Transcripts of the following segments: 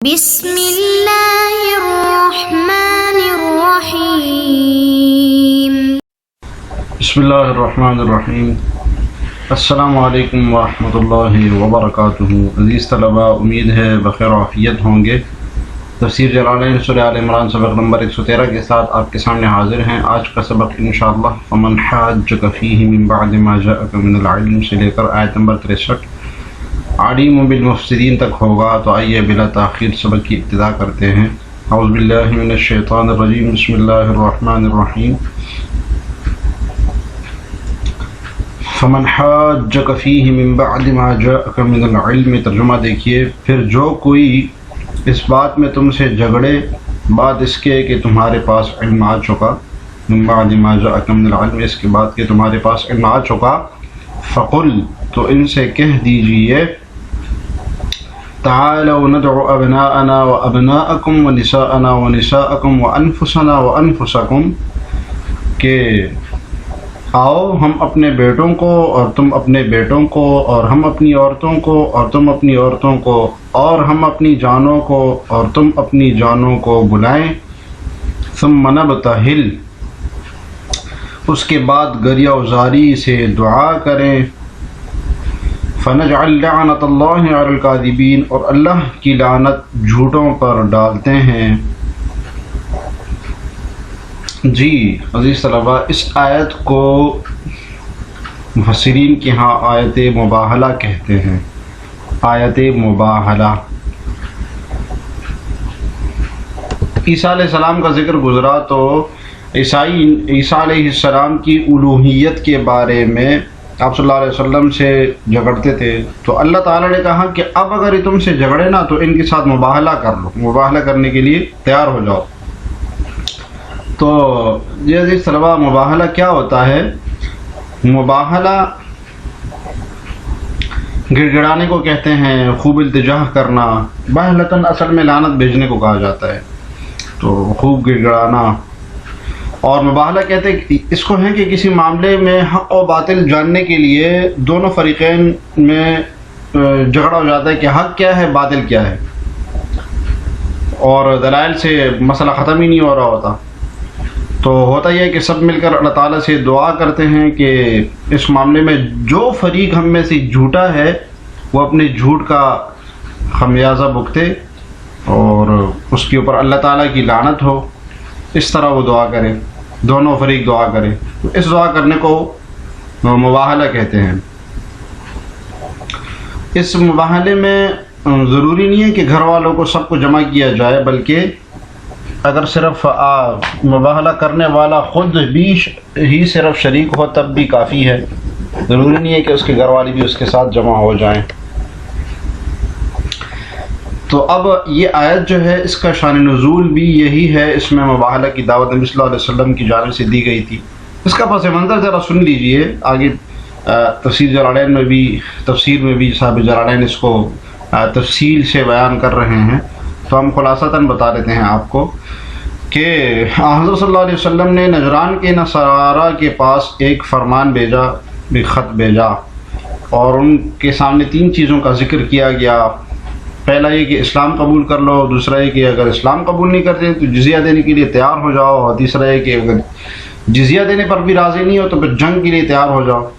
بسم اللہ الرحمن الرحیم۔ بسم اللہ الرحمن الرحیم۔ السلام علیکم ورحمۃ اللہ وبرکاتہ۔ عزیز طلباء، امید ہے بخیر و عافیت ہوں گے۔ تفسیر جلالین سورہ آل عمران سبق نمبر 113 کے ساتھ آپ کے سامنے حاضر ہیں۔ آج کا سبق انشاءاللہ فمن حاجک فیہ من بعد ما جاءک من العلم سے لے کر آیت نمبر 63 علیم بالمفسدین تک ہوگا۔ تو آئیے بلا تاخیر سبق کی ابتدا کرتے ہیں۔ اعوذ باللہ من الشیطان الرجیم، بسم اللہ الرحمن الرحیم۔ فمن حاجک فیہ من بعد ما جاءک من العلم، ترجمہ دیکھیے، پھر جو کوئی اس بات میں تم سے جھگڑے بعد اس کے کہ تمہارے پاس علم آ چکا، من بعد ما جاءک من العلم، اس کے بعد کہ تمہارے پاس علم آ چکا، فقل، تو ان سے کہہ دیجئے، تعالوا ندعو ابناءنا وابناءکم ونساءنا ونساءکم وانفسنا وانفسکم، کہ آؤ ہم اپنے بیٹوں کو اور تم اپنے بیٹوں کو، اور ہم اپنی عورتوں کو اور تم اپنی عورتوں کو، اور ہم اپنی جانوں کو اور تم اپنی جانوں کو بلائیں، ثم نبتہل، اس کے بعد گریہ وزاری سے دعا کریں، فنجعل لعنت اللہ علی الکاذبین، اور اللہ کی لعنت جھوٹوں پر ڈالتے ہیں۔ جی عزیز طلباء، اس آیت کو مفسرین کے ہاں آیت مباہلہ کہتے ہیں۔ آیت مباہلہ، عیسیٰ علیہ السلام کا ذکر گزرا تو عیسیٰ علیہ السلام کی الوہیت کے بارے میں آپ صلی اللہ علیہ وسلم سے جھگڑتے تھے، تو اللہ تعالیٰ نے کہا کہ اب اگر یہ تم سے جھگڑے نا تو ان کے ساتھ مباہلہ کر لو، مباہلہ کرنے کے لیے تیار ہو جاؤ۔ تو یہ عزیز طلباء، مباہلہ کیا ہوتا ہے؟ مباہلہ گڑ گڑانے کو کہتے ہیں، خوب التجاہ کرنا۔ بہلتاً اصل میں لعنت بھیجنے کو کہا جاتا ہے، تو خوب گڑ گڑانا۔ اور مباہلہ کہتے ہیں اس کو ہے کہ کسی معاملے میں حق و باطل جاننے کے لیے دونوں فریقین میں جھگڑا ہو جاتا ہے کہ حق کیا ہے، باطل کیا ہے، اور دلائل سے مسئلہ ختم ہی نہیں ہو رہا ہوتا۔ تو ہوتا یہ ہے کہ سب مل کر اللہ تعالیٰ سے دعا کرتے ہیں کہ اس معاملے میں جو فریق ہم میں سے جھوٹا ہے وہ اپنے جھوٹ کا خمیازہ بھگتے اور اس کے اوپر اللہ تعالیٰ کی لعنت ہو، اس طرح وہ دعا کرے، دونوں فریق دعا کرے۔ تو اس دعا کرنے کو مباہلہ کہتے ہیں۔ اس مباہلے میں ضروری نہیں ہے کہ گھر والوں کو سب کو جمع کیا جائے، بلکہ اگر صرف مباہلہ کرنے والا خود بھی ہی صرف شریک ہو تب بھی کافی ہے، ضروری نہیں ہے کہ اس کے گھر والے بھی اس کے ساتھ جمع ہو جائیں۔ تو اب یہ آیت جو ہے اس کا شان نزول بھی یہی ہے، اس میں مباہلہ کی دعوت نبی صلی اللہ علیہ وسلم کی جانب سے دی گئی تھی۔ اس کا پس منظر ذرا سن لیجئے، آگے تفسیر جلالین میں بھی صاحب جلالین اس کو تفصیل سے بیان کر رہے ہیں، تو ہم خلاصتاً بتا دیتے ہیں آپ کو کہ حضرت صلی اللہ علیہ وسلم نے نجران کے نصارہ کے پاس ایک فرمان بھیجا، ایک خط بھیجا، اور ان کے سامنے 3 چیزوں کا ذکر کیا گیا۔ پہلا یہ کہ اسلام قبول کر لو، دوسرا یہ کہ اگر اسلام قبول نہیں کرتے تو جزیہ دینے کے لیے تیار ہو جاؤ، اور تیسرا یہ کہ اگر جزیہ دینے پر بھی راضی نہیں ہو تو پھر جنگ کے لیے تیار ہو جاؤ۔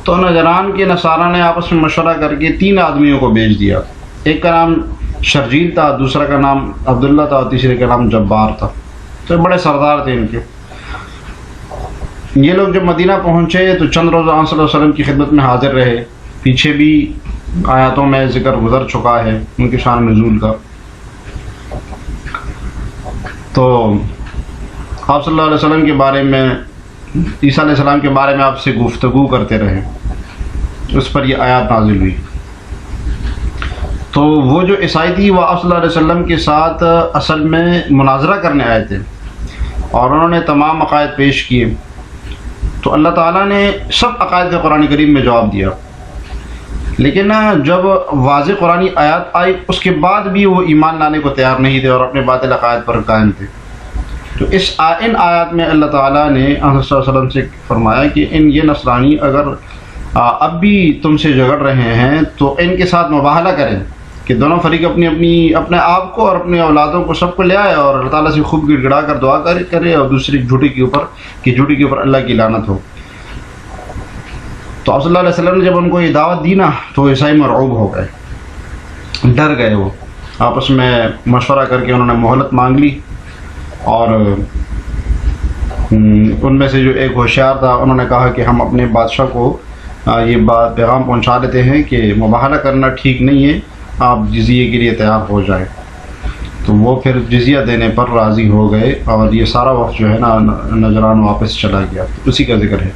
تو نجران کے نصارہ نے آپس میں مشورہ کر کے 3 آدمیوں کو بھیج دیا۔ ایک کا نام شرجیل تھا، دوسرا کا نام عبداللہ تھا، اور تیسرے کا نام جبار تھا۔ تو بڑے سردار تھے ان کے۔ یہ لوگ جب مدینہ پہنچے تو چند روز آپ صلی اللہ علیہ وسلم کی خدمت میں حاضر رہے۔ پیچھے بھی آیاتوں میں ذکر گزر چکا ہے ان کے شان نزول کا۔ تو آپ صلی اللہ علیہ وسلم کے بارے میں، عیسیٰ علیہ السلام کے بارے میں آپ سے گفتگو کرتے رہے، اس پر یہ آیات نازل ہوئی۔ تو وہ جو عیسائی تھی وہ آپ صلی اللہ علیہ وسلم کے ساتھ اصل میں مناظرہ کرنے آئے تھے، اور انہوں نے تمام عقائد پیش کیے، تو اللہ تعالیٰ نے سب عقائد کا قرآن کریم میں جواب دیا۔ لیکن جب واضح قرآنی آیات آئی اس کے بعد بھی وہ ایمان لانے کو تیار نہیں تھے اور اپنے باطل عقائد پر قائم تھے۔ تو ان آیات میں اللہ تعالیٰ نے حضرت صلی اللہ علیہ وسلم سے فرمایا کہ یہ نصرانی اگر اب بھی تم سے جھگڑ رہے ہیں تو ان کے ساتھ مباہلہ کریں کہ دونوں فریق اپنے آپ کو اور اپنے اولادوں کو سب کو لے آئے اور اللہ تعالیٰ سے خوب گڑ گڑا کر دعا کرے اور دوسری جھوٹی کے اوپر اللہ کی لعنت ہو۔ تو آپ صلی اللہ علیہ وسلم نے جب ان کو یہ دعوت دی نا تو عیسائی مرعوب ہو گئے، ڈر گئے، وہ آپس میں مشورہ کر کے انہوں نے مہلت مانگ لی، اور ان میں سے جو ایک ہوشیار تھا انہوں نے کہا کہ ہم اپنے بادشاہ کو یہ بات پیغام پہنچا دیتے ہیں کہ مباہلہ کرنا ٹھیک نہیں ہے، آپ جزیے کے لیے تیار ہو جائیں۔ تو وہ پھر جزیہ دینے پر راضی ہو گئے، اور یہ سارا وقت جو ہے نا نجران واپس چلا گیا۔ اسی کا ذکر ہے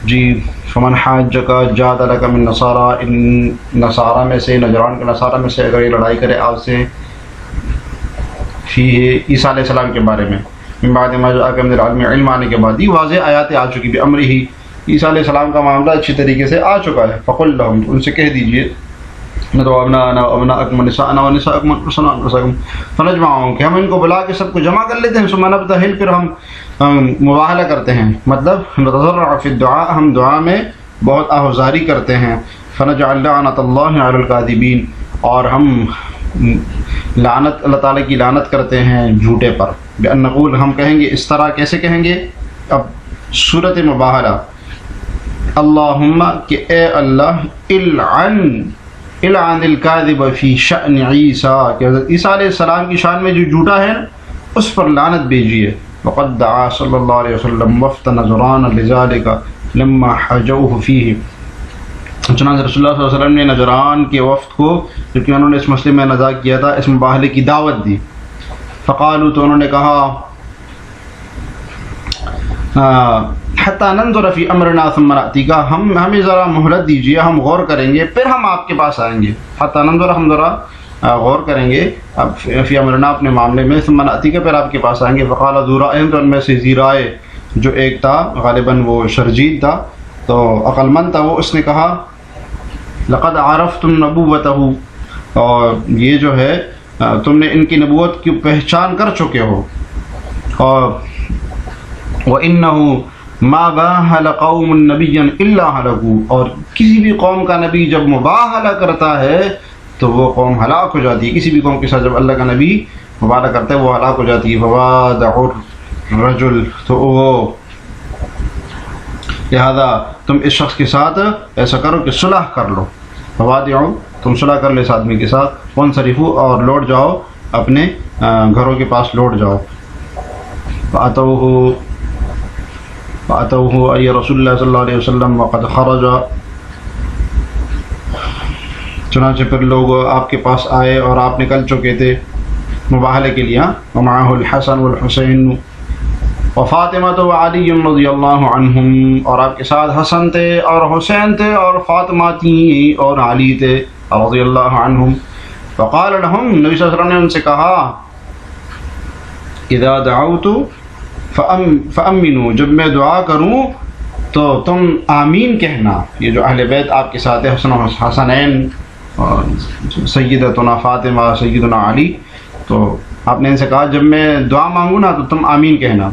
جی۔ فمن حاجک جادلک من نصارى، ان نصارہ میں سے، نجران کے نصارہ میں سے اگر یہ لڑائی کرے آپ سے فی عیسیٰ علیہ السلام کے بارے میں، من بعد ما جاءک من العلم، علم آنے کے بعد، یہ واضح آیات آ چکی، بامرہ، عیسیٰ علیہ السلام کا معاملہ اچھی طریقے سے آ چکا ہے۔ فقل لهم، ان سے کہہ دیجئے، ندعو ابناءنا وابناءکم ونساءنا ونساءکم ونساءکم فنجمعهم، کہ ہم ان کو بلا کے سب کو جمع کر لیتے ہیں، ثم نبتہل، پھر ہم مباہلہ کرتے ہیں، مطلب نتضرع فی الدعاء، ہم دعا میں بہت آہوزاری کرتے ہیں، فنجعل لعنت اللہ علی الکاذبین، اور ہم لعنت، اللہ تعالیٰ کی لعنت کرتے ہیں جھوٹے پر، بأن نقول، ہم کہیں گے اس طرح، کیسے کہیں گے؟ اب صورت مباہلہ، اللہم، کہ اے اللہ، العن الکاذب فی شأن عیسیٰ، کہ حضرت عیسیٰ علیہ السلام کی شان میں جو جھوٹا ہے اس پر لعنت بھیجیے۔ وقد دعا صلی اللہ علیہ وسلم وفد نجران لذالک لما حجوہ فیہ، چنانچہ رسول اللہ صلی اللہ علیہ وسلم نے نجران کے وفد کو، جبکہ انہوں نے اس مسئلے میں نزاع کیا تھا، اس مباہلے کی دعوت دی۔ فقالوا، تو انہوں نے کہا، حتی ننظر فی امرنا ثم نأتیک، ہمیں ذرا مہلت دیجیے، ہم غور کریں گے پھر ہم آپ کے پاس آئیں گے۔ حتی ننظر، ہم ذرا غور کریں گے فی امرنا، اپنے معاملے میں، ثم نأتیک، پھر آپ کے پاس آئیں گے۔ فقال ذو رأی، تو ان میں سے ذی رائے جو ایک تھا، غالباً وہ شرجیل تھا، تو عقل مند تھا، وہ اس نے کہا، لقد عرفتم نبوتہ، اور یہ جو ہے تم نے ان کی نبوت کی پہچان کر چکے ہو، اور وَإِنَّهُ مَا بَاهَلَ قَوْمٌ نَبِيًّا إِلَّا هَلَكُوا، اور کسی بھی قوم کا نبی جب مباہلہ کرتا ہے تو وہ قوم ہلاک ہو جاتی ہے، کسی بھی قوم کے ساتھ جب اللہ کا نبی مباہلہ کرتا ہے وہ ہلاک ہو جاتی ہے۔ فَوَادَعُ الرَّجُلُ، تو وہ لہذا تم اس شخص کے ساتھ ایسا کرو کہ صلح کر لو، فَوَادِعُ، تم صلح کر لے اس آدمی کے ساتھ، وَانْصَرِفُوا، اور لوٹ جاؤ، اپنے گھروں کے پاس لوٹ جاؤ۔ فَأَتَوْهُ أَيَّ رسول اللہ صلی اللہ علیہ وسلم وقد خرج، چنانچہ پھر لوگ آپ کے پاس آئے اور آپ نکل چکے تھے مباہلے کے لیے، ومعه الحسن والحسین وفاطمہ وعلی رضی اللہ عنہم، اور آپ کے ساتھ حسن تھے اور حسین تھے اور فاطمہ تھیں اور علی تھے رضی اللہ عنہم۔ فقال لهم، نبی صلی اللہ علیہ وسلم نے ان سے کہا، اذا دعوت فامنوا، جب میں دعا کروں تو تم آمین کہنا۔ یہ جو اہل بیت آپ کے ساتھ حسن و حسنین، سیدتنا فاطمہ، سیدنا علی، تو آپ نے ان سے کہا جب میں دعا مانگوں نا تو تم آمین کہنا۔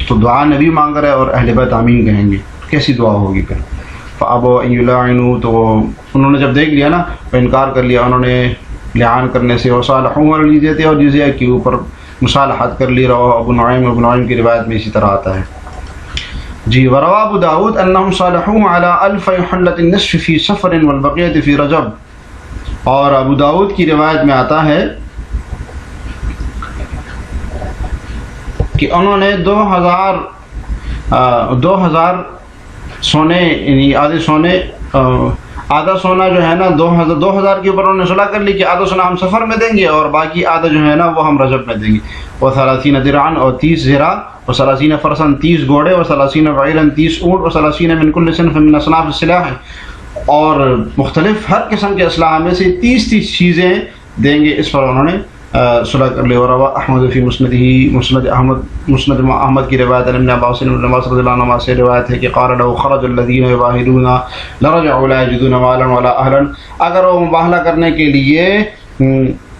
تو دعا نبی مانگ رہے اور اہل بیت آمین کہیں گے، کیسی دعا ہوگی پھر؟ فابوا ان یلعنوا، تو انہوں نے جب دیکھ لیا نا، انکار کر لیا انہوں نے لعان کرنے سے، وصالحوا علی جزیہ، اور جزیہ کے اوپر مصالحت کر لی۔ روا ابو نعیم کی روایت میں اسی طرح آتا ہے جی۔ وروا ابو داود انہم صالحوا علی 1000 حلۃ النصف فی صفر والبقیۃ فی رجب، اور ابو داود کی روایت میں آتا ہے کہ انہوں نے 2000 سونے، یعنی آدھے سونے، آدھا سونا جو ہے نا 2000 کے اوپر انہوں نے صلح کر لی کہ آدھا سونا ہم سفر میں دیں گے اور باقی آدھا جو ہے نا وہ ہم رجب میں دیں گے۔ و30 درعا، اور 30 زرا، و30 فرسن، 30 گھوڑے، و30 بعیرا، 30 اونٹ، و30 من کل صنف من اصناف السلاح، اور مختلف ہر قسم کے اسلحہ میں سے 30 چیزیں دیں گے، اس پر انہوں نے صلح کر لی۔ وروا احمد فی مسند احمد کی روایت، ابن عباس رضی اللہ عنہ سے روایت ہے کہ قال لو خرج الذين يباهلون لرجعوا لا يجدون مالا ولا اهلا، اگر وہ مباہلہ کرنے کے لیے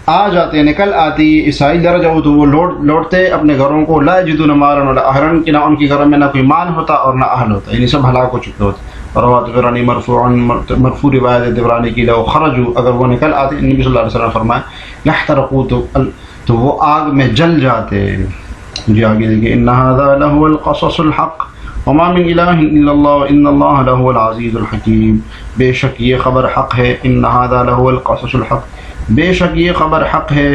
آ جاتے، نکل آتی عیسائی، لرجعوا، تو وہ لوٹتے اپنے گھروں کو، لا يجدون مالا ولا اهلا، کہ نہ ان کے گھروں میں نہ کوئی مال ہوتا اور نہ اہل ہوتا، یعنی سب ہلاک ہو چکے ہوتے۔ رواه طبرانی مرفوع روایت طبرانی کی، لو خرجوا، اگر وہ نکل آتے، نبی صلی اللہ علیہ وسلم فرمایا لحترقوا، تو وہ آگ میں جل جاتے. جی آگے دیکھیں، ان هذا لهو القصص الحق وما من الہ الا اللہ وان اللہ لهو العزیز الحکیم. بے شک یہ خبر حق ہے، ان هذا لهو القصص الحق، بے شک یہ خبر حق ہے.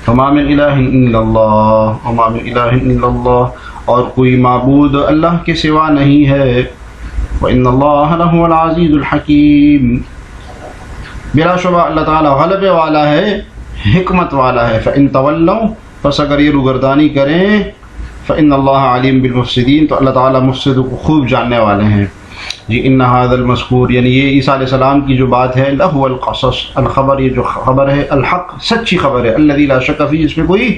وما من الہ الا اللہ، وما من الہ الا اللہ، اور کوئی معبود اللہ کے سوا نہیں ہے. وان اللہ لهو العزیز الحکیم، بلا شبہ اللہ تعالی غلبے والا ہے، حکمت والا ہے. فان تولوا، پس اگر یہ روگردانی کریں، فإن اللہ علیم بالمفسدین، تو اللہ تعالیٰ مفسدوں کو خوب جاننے والے ہیں. جی ان هذا المذکور، یعنی یہ عیسیٰ علیہ السلام کی جو بات ہے، لہو القصص، الخبر، یہ جو خبر ہے، الحق، سچی خبر ہے، الذی لا شک فیہ، اس میں کوئی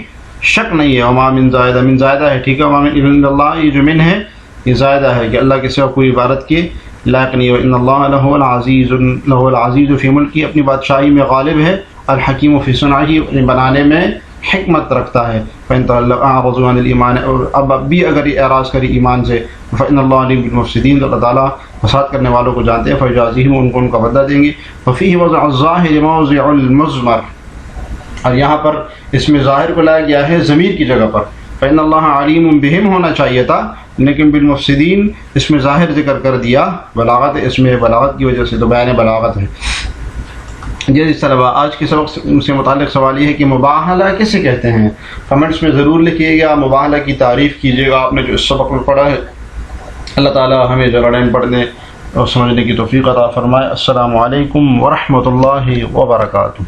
شک نہیں ہے. وما من زائدہ، من زائدہ ہے، ٹھیک ہے، وما من الا اللہ، یہ جو من ہے یہ زائدہ ہے کہ اللہ کے سوا کوئی عبادت کے لائق نہیں ہے. ان اللہ لہو العزیز، لہو العزیز فی ملکی، اپنی بادشاہی میں غالب ہے، الحکیم فی صنعہ، بنانے میں حکمت رکھتا ہے. فإن أعرضوا عن الإيمان، اور اب بھی اگر یہ اعراض کری ایمان سے، فإن اللہ علیم بالمفسدین، تو اللہ تعالیٰ فساد کرنے والوں کو جانتے ہیں. فیجازیہم، ان کو ان کا بدلہ دیں گے. وفیہ وضع الظاہر موضع المضمر، اور یہاں پر اس میں ظاہر کو لایا گیا ہے ضمیر کی جگہ پر. فإن اللہ علیم بہم ہونا چاہیے تھا، لیکن بالمفسدین اس میں ظاہر ذکر کر دیا. بلاغت، اس میں بلاغت کی وجہ سے تو بیان بلاغت ہے. جی طلباء، آج کے سبق سے متعلق سوال یہ ہے کہ مباہلہ کسے کہتے ہیں؟ کمنٹس میں ضرور لکھیے گا، مباہلہ کی تعریف کیجیے گا، آپ نے جو اس سبق میں پڑھا ہے. اللہ تعالی ہمیں جلالین پڑھنے اور سمجھنے کی توفیق عطا فرمائے. السلام علیکم ورحمۃ اللہ وبرکاتہ.